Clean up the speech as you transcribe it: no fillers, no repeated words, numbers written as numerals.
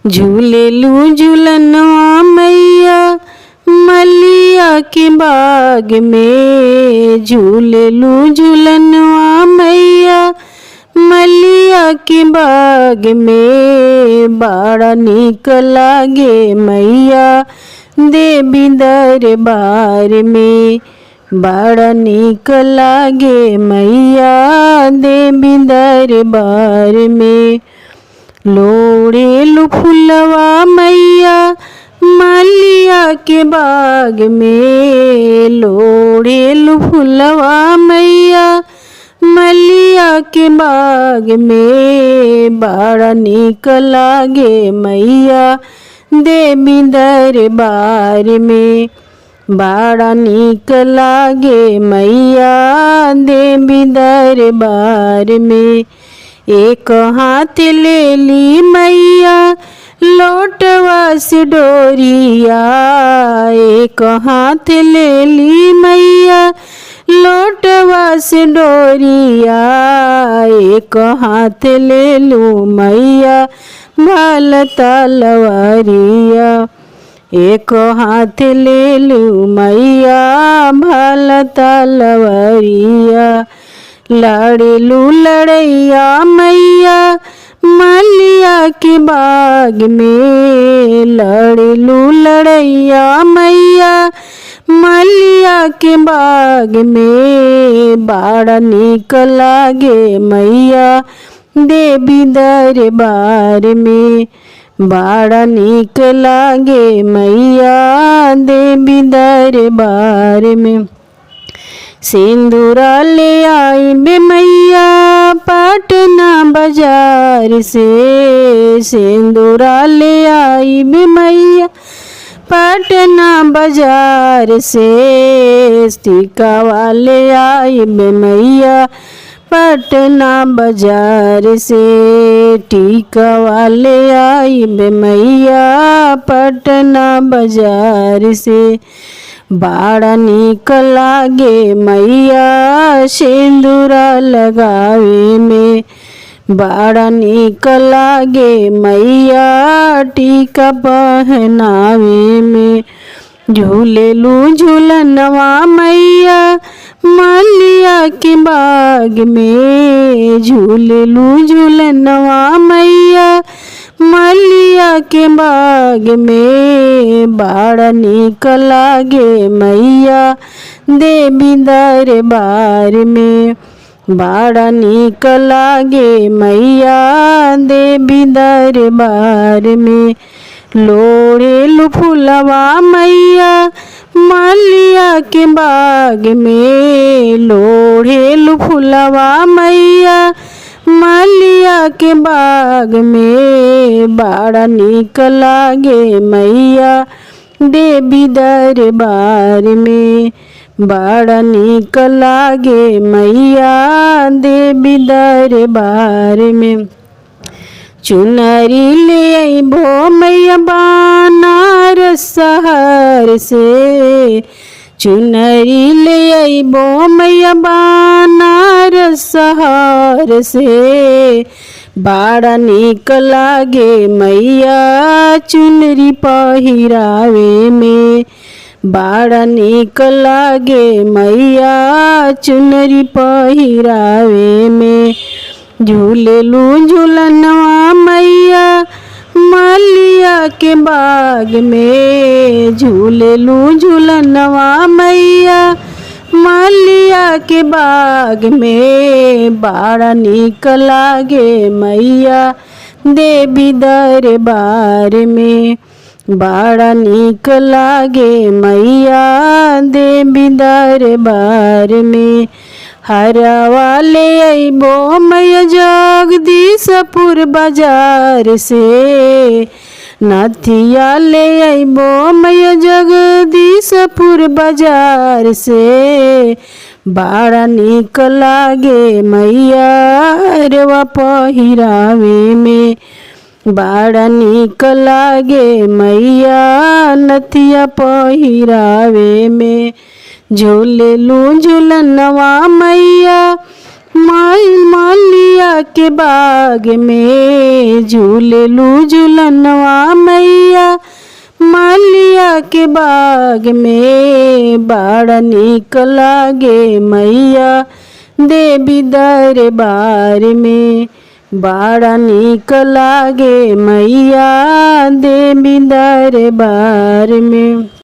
झूलेलू झूलनवा मैया मलिया के बाग में। झूलेलू झूलनवा मैया मलिया के बाग में। बड़ा निक लागे मैया देवी दरबार में। बड़ा निक लागे मैया देवी दरबार में। लोड़ेलू फुलवा मैया मलिया के बाग में। लोड़ेलू फुलवा मैया मलिया के बाग में। बड़ा निक लागे मैया देवी दरबार में। बड़ा निक लागे मैया देवी दरबार में। एक हाथ ले ली मैया लोटवा से डोरिया। एक हाथ ले ली मैया लोटवा से डोरिया। एक हाथ ले लूँ मैया भाल तलवारिया। एक हाथ ले लूँ मैया भाल तलवारिया। लड़ेलू लड़ैया मैया मलिया के बाग में। लड़ेलू लड़ैया मैया मलिया के बाग में। बड़ा निक लागे मैया देवी दरबार में। बड़ा निक लागे मैया देवी दरबार में। सिंदूरा ले आई बे मैया पटना बाजार से। सिंदूरा ले आई बे मैया पटना बाजार से। टीका वाले आई बे मैया पटना बाजार से। टीका वाले आई बे मैया पटना बाजार से। बड़ा निक लागे मैया सिंदूरा लगावे में। बड़ा निक लागे मैया टीका पहनावे में। झूलेलू झूलनवा मैया मलिया के बाग में। झूलेलू झूलनवा मैया मलिया के बाग में। बड़ा निक लागे मैया देवी दरबार में। बड़ा निक लागे मैया देवी दरबार में। लोड़ेलू फुलवा मैया मलिया के बाग में। लोड़ेलू फुलवा मैया मलिया के बाग में। बड़ा निक लागे मैया देवी दरबार में। बड़ा निक लागे मैया देवी दरबार में। चुनरी ले अइबो मैया बनारस शहर से। चुनरी ले अइबो मैया बनारस शहर से। बड़ा निक लागे मैया चुनरी पहिरावे में। बड़ा निक लागे मैया चुनरी पहिरावे में। झूलेलू झूलनवा मैया मलिया के बाग में। झूलेलू झूलनवा मैया मलिया के बाग में। बड़ा निक लागे मैया देवी दरबार में। बड़ा निक लागे मैया देवी दरबार में। हरवा ले अइबो मैया जगदीशपुर बाजार से। नथिया ले अइबो मैया जगदीशपुर बाजार से। बड़ा निक लागे मैया हरवा पहिरावे में। बड़ा निक लागे मैया नथिया पहिरावे में। झूलेलू झूलनवा मैया मलिया के बाग में झूलेलू झूलनवा मैया मलिया के बाग में बड़ा निक लागे मैया देवी दरबार में बड़ा निक लागे मैया देवी दरबार में।